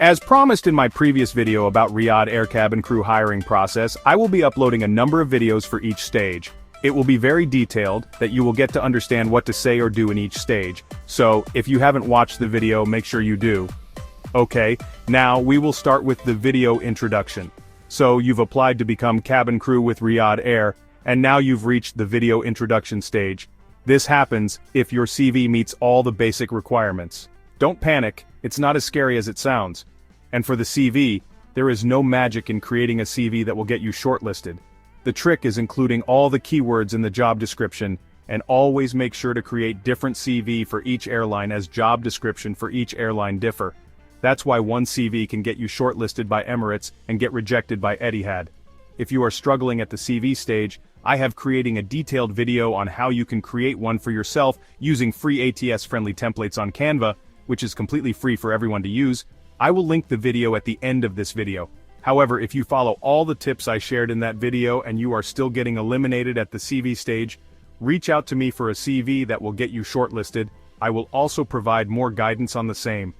As promised in my previous video about Riyadh Air cabin crew hiring process, I will be uploading a number of videos for each stage. It will be very detailed, that you will get to understand what to say or do in each stage. So, if you haven't watched the video, make sure you do. Okay, now we will start with the video introduction. So you've applied to become cabin crew with Riyadh Air, and now you've reached the video introduction stage. This happens if your CV meets all the basic requirements. Don't panic, it's not as scary as it sounds. And for the CV, there is no magic in creating a CV that will get you shortlisted. The trick is including all the keywords in the job description, and always make sure to create different CV for each airline as job description for each airline differ. That's why one CV can get you shortlisted by Emirates and get rejected by Etihad. If you are struggling at the CV stage, I have creating a detailed video on how you can create one for yourself using free ATS-friendly templates on Canva, which is completely free for everyone to use. I will link the video at the end of this video. However, if you follow all the tips I shared in that video and you are still getting eliminated at the CV stage, reach out to me for a CV that will get you shortlisted. I will also provide more guidance on the same.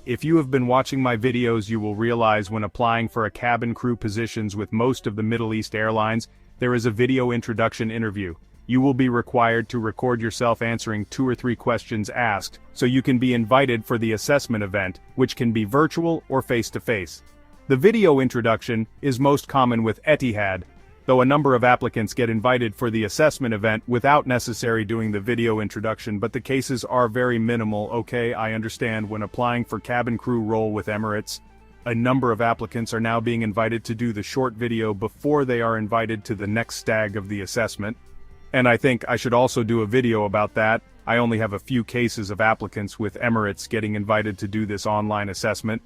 If you have been watching my videos, you will realize when applying for a cabin crew positions with most of the Middle East airlines, there is a video introduction interview. You will be required to record yourself answering 2 or 3 questions asked, so you can be invited for the assessment event, which can be virtual or face-to-face. The video introduction is most common with Etihad, though a number of applicants get invited for the assessment event without necessarily doing the video introduction, but the cases are very minimal. Okay, I understand when applying for cabin crew role with Emirates, a number of applicants are now being invited to do the short video before they are invited to the next stage of the assessment. And I think I should also do a video about that. I only have a few cases of applicants with Emirates getting invited to do this online assessment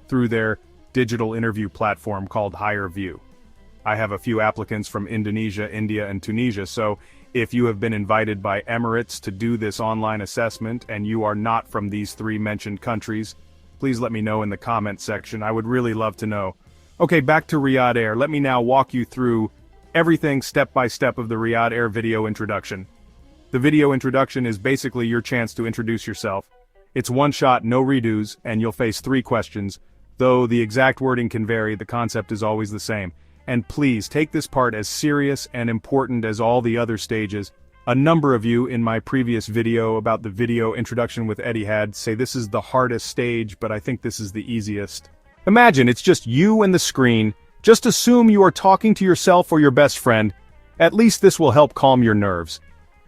through their digital interview platform called HireView. I have a few applicants from Indonesia, India, and Tunisia, so if you have been invited by Emirates to do this online assessment and you are not from these 3 mentioned countries, please let me know in the comment section. I would really love to know. Okay, back to Riyadh Air. Let me now walk you through everything step by step of the Riyadh Air video introduction. The video introduction is basically your chance to introduce yourself. It's one shot, no redos, and you'll face 3 questions. Though the exact wording can vary, the concept is always the same. And please take this part as serious and important as all the other stages. A number of you in my previous video about the video introduction with Etihad say this is the hardest stage, but I think this is the easiest. Imagine it's just you and the screen. Just assume you are talking to yourself or your best friend. At least this will help calm your nerves.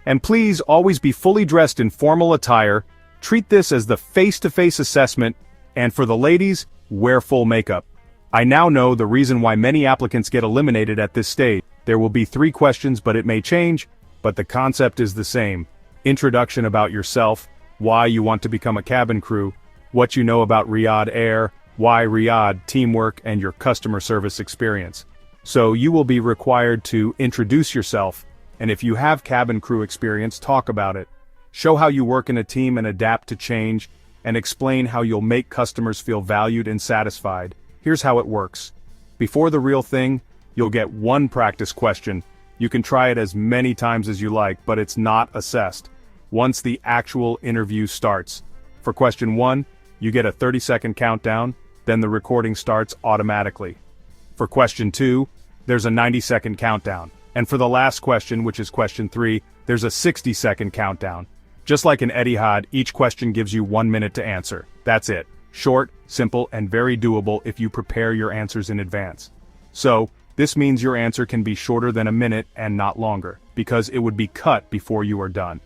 And please always be fully dressed in formal attire. Treat this as the face-to-face assessment, and for the ladies, wear full makeup. I now know the reason why many applicants get eliminated at this stage. There will be 3 questions, but it may change, but the concept is the same. Introduction about yourself, why you want to become a cabin crew, what you know about Riyadh Air, why Riyadh, teamwork, and your customer service experience. So you will be required to introduce yourself, and if you have cabin crew experience, talk about it. Show how you work in a team and adapt to change, and explain how you'll make customers feel valued and satisfied. Here's how it works. Before the real thing, you'll get 1 practice question. You can try it as many times as you like, but it's not assessed. Once the actual interview starts. For question 1, you get a 30-second countdown, then the recording starts automatically. For question 2, there's a 90-second countdown. And for the last question, which is question 3, there's a 60-second countdown. Just like in Etihad, each question gives you 1 minute to answer. That's it. Short, simple, and very doable if you prepare your answers in advance. So, this means your answer can be shorter than a minute and not longer, because it would be cut before you are done.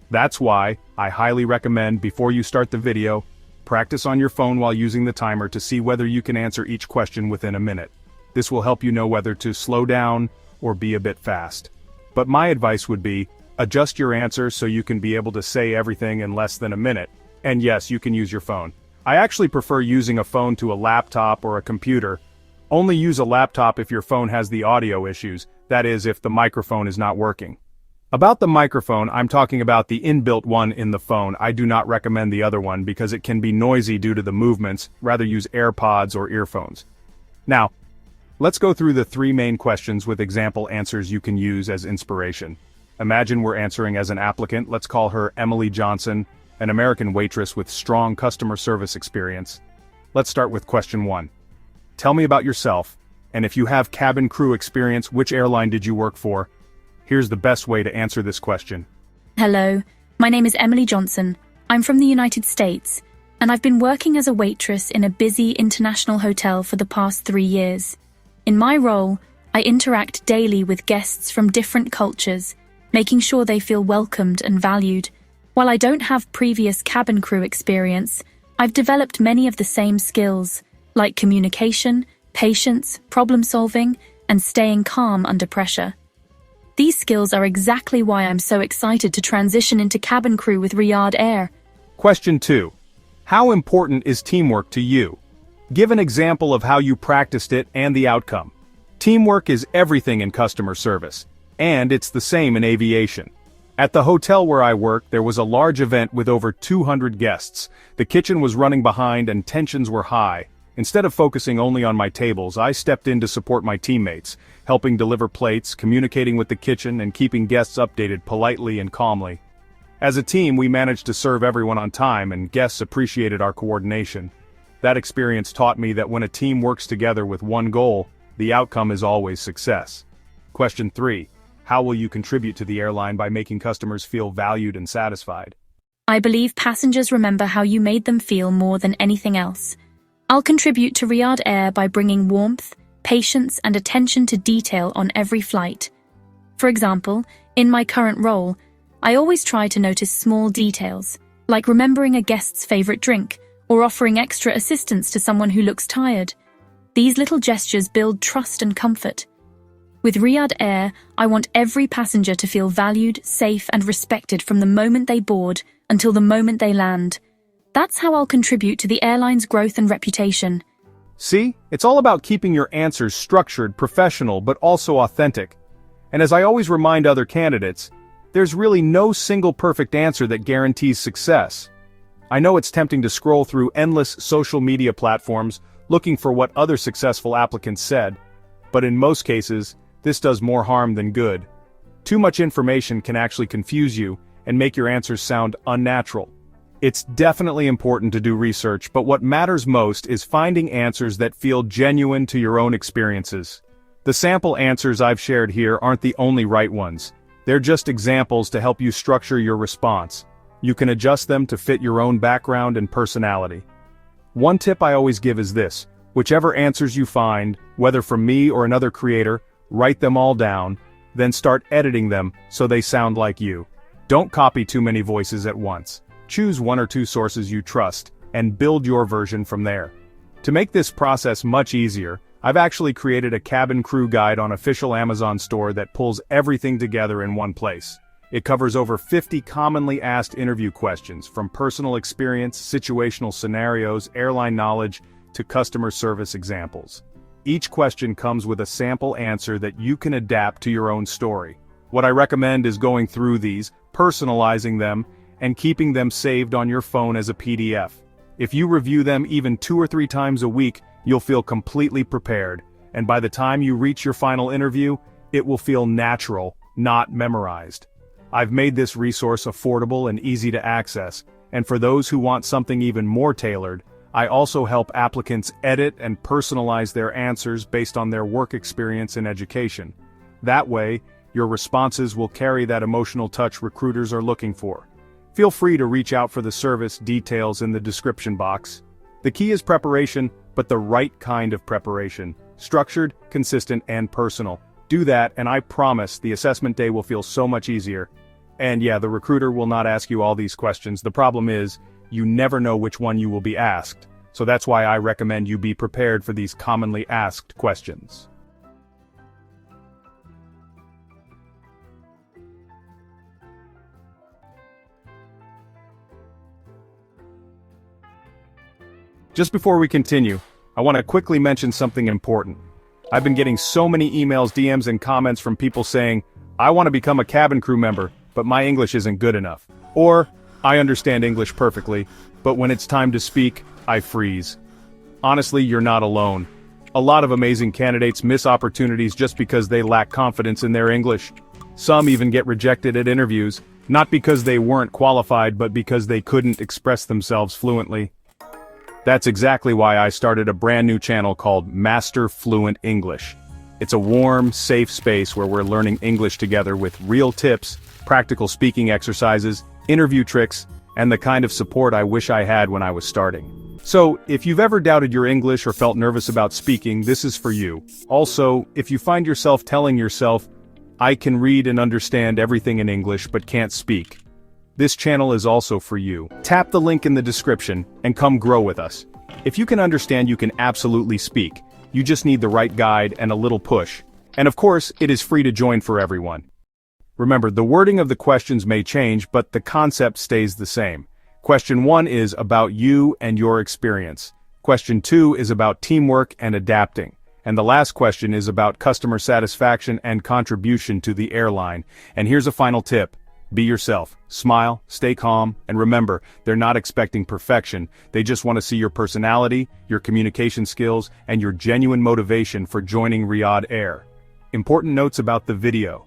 That's why I highly recommend before you start the video, practice on your phone while using the timer to see whether you can answer each question within a minute. This will help you know whether to slow down or be a bit fast. But my advice would be, adjust your answer so you can be able to say everything in less than a minute. And yes, you can use your phone. I actually prefer using a phone to a laptop or a computer. Only use a laptop if your phone has the audio issues, that is, if the microphone is not working. About the microphone, I'm talking about the inbuilt one in the phone. I do not recommend the other one because it can be noisy due to the movements. Rather use AirPods or earphones. Now, let's go through the 3 main questions with example answers you can use as inspiration. Imagine we're answering as an applicant. Let's call her Emily Johnson, an American waitress with strong customer service experience. Let's start with question 1. Tell me about yourself, and if you have cabin crew experience, which airline did you work for? Here's the best way to answer this question. Hello, my name is Emily Johnson. I'm from the United States, and I've been working as a waitress in a busy international hotel for the past 3 years. In my role, I interact daily with guests from different cultures, making sure they feel welcomed and valued. While I don't have previous cabin crew experience, I've developed many of the same skills, like communication, patience, problem-solving, and staying calm under pressure. These skills are exactly why I'm so excited to transition into cabin crew with Riyadh Air. Question 2. How important is teamwork to you? Give an example of how you practiced it and the outcome. Teamwork is everything in customer service, and it's the same in aviation. At the hotel where I work, there was a large event with over 200 guests. The kitchen was running behind and tensions were high. Instead of focusing only on my tables, I stepped in to support my teammates, helping deliver plates, communicating with the kitchen, and keeping guests updated politely and calmly. As a team, we managed to serve everyone on time, and guests appreciated our coordination. That experience taught me that when a team works together with one goal, the outcome is always success. Question 3. How will you contribute to the airline by making customers feel valued and satisfied? I believe passengers remember how you made them feel more than anything else. I'll contribute to Riyadh Air by bringing warmth, patience, and attention to detail on every flight. For example, in my current role, I always try to notice small details, like remembering a guest's favorite drink or offering extra assistance to someone who looks tired. These little gestures build trust and comfort. With Riyadh Air, I want every passenger to feel valued, safe, and respected from the moment they board until the moment they land. That's how I'll contribute to the airline's growth and reputation. See, it's all about keeping your answers structured, professional, but also authentic. And as I always remind other candidates, there's really no single perfect answer that guarantees success. I know it's tempting to scroll through endless social media platforms looking for what other successful applicants said, but in most cases, this does more harm than good. Too much information can actually confuse you and make your answers sound unnatural. It's definitely important to do research, but what matters most is finding answers that feel genuine to your own experiences. The sample answers I've shared here aren't the only right ones. They're just examples to help you structure your response. You can adjust them to fit your own background and personality. One tip I always give is this: whichever answers you find, whether from me or another creator, write them all down, then start editing them so they sound like you. Don't copy too many voices at once. Choose 1 or 2 sources you trust, and build your version from there. To make this process much easier, I've actually created a cabin crew guide on official Amazon store that pulls everything together in one place. It covers over 50 commonly asked interview questions, from personal experience, situational scenarios, airline knowledge, to customer service examples. Each question comes with a sample answer that you can adapt to your own story. What I recommend is going through these, personalizing them, and keeping them saved on your phone as a PDF. If you review them even 2 or 3 times a week, you'll feel completely prepared, and by the time you reach your final interview, it will feel natural, not memorized. I've made this resource affordable and easy to access, and for those who want something even more tailored, I also help applicants edit and personalize their answers based on their work experience and education. That way, your responses will carry that emotional touch recruiters are looking for. Feel free to reach out for the service details in the description box. The key is preparation, but the right kind of preparation. Structured, consistent, and personal. Do that, and I promise the assessment day will feel so much easier. And yeah, the recruiter will not ask you all these questions. The problem is, you never know which one you will be asked. So that's why I recommend you be prepared for these commonly asked questions. Just before we continue, I want to quickly mention something important. I've been getting so many emails, DMs, and comments from people saying, I want to become a cabin crew member, but my English isn't good enough. Or, I understand English perfectly, but when it's time to speak, I freeze. Honestly, you're not alone. A lot of amazing candidates miss opportunities just because they lack confidence in their English. Some even get rejected at interviews, not because they weren't qualified but because they couldn't express themselves fluently. That's exactly why I started a brand new channel called Master Fluent English. It's a warm, safe space where we're learning English together with real tips, practical speaking exercises, interview tricks, and the kind of support I wish I had when I was starting. So, if you've ever doubted your English or felt nervous about speaking, this is for you. Also, if you find yourself telling yourself, I can read and understand everything in English but can't speak, this channel is also for you. Tap the link in the description and come grow with us. If you can understand, you can absolutely speak. You just need the right guide and a little push. And of course, it is free to join for everyone. Remember, the wording of the questions may change, but the concept stays the same. Question 1 is about you and your experience. Question 2 is about teamwork and adapting. And the last question is about customer satisfaction and contribution to the airline. And here's a final tip. Be yourself, smile, stay calm, and remember, they're not expecting perfection. They just want to see your personality, your communication skills, and your genuine motivation for joining Riyadh Air. Important notes about the video.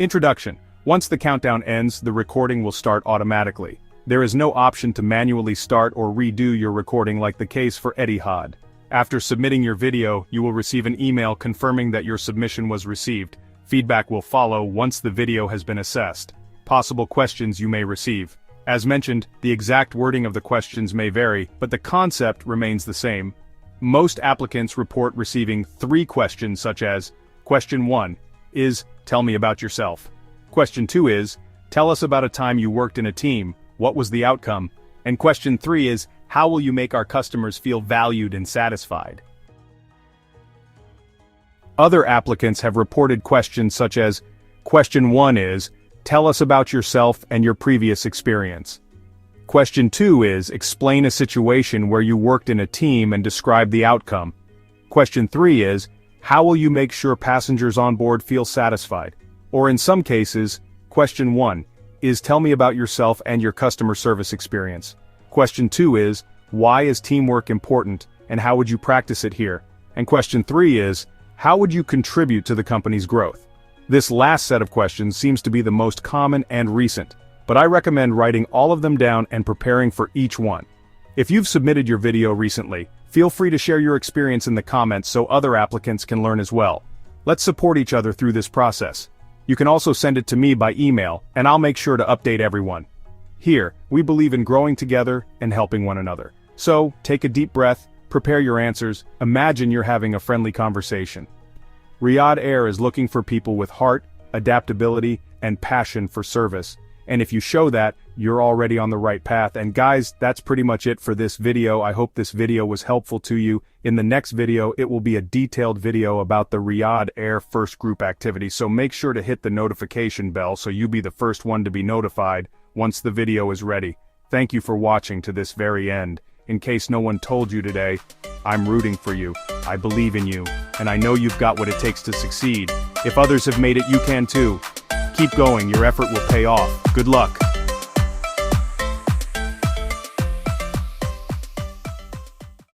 Introduction. Once the countdown ends, the recording will start automatically. There is no option to manually start or redo your recording like the case for Etihad. After submitting your video, you will receive an email confirming that your submission was received. Feedback will follow once the video has been assessed. Possible questions you may receive. As mentioned, the exact wording of the questions may vary, but the concept remains the same. Most applicants report receiving 3 questions such as, Question 1 is, tell me about yourself. Question 2 is, tell us about a time you worked in a team, what was the outcome? And question 3 is, how will you make our customers feel valued and satisfied? Other applicants have reported questions such as, Question 1 is, tell us about yourself and your previous experience. Question 2 is, explain a situation where you worked in a team and describe the outcome. Question 3 is, how will you make sure passengers on board feel satisfied? Or in some cases, question 1 is, tell me about yourself and your customer service experience. Question 2 is, why is teamwork important and how would you practice it here? And question 3 is, how would you contribute to the company's growth? This last set of questions seems to be the most common and recent, but I recommend writing all of them down and preparing for each one. If you've submitted your video recently, feel free to share your experience in the comments so other applicants can learn as well. Let's support each other through this process. You can also send it to me by email, and I'll make sure to update everyone. Here, we believe in growing together and helping one another. So, take a deep breath, prepare your answers, imagine you're having a friendly conversation. Riyadh Air is looking for people with heart, adaptability, and passion for service. And if you show that, you're already on the right path. And guys, that's pretty much it for this video. I hope this video was helpful to you. In the next video, it will be a detailed video about the Riyadh Air first group activity. So make sure to hit the notification bell so you be the first one to be notified once the video is ready. Thank you for watching to this very end. In case no one told you today, I'm rooting for you, I believe in you, and I know you've got what it takes to succeed. If others have made it, you can too. Keep going, your effort will pay off. Good luck.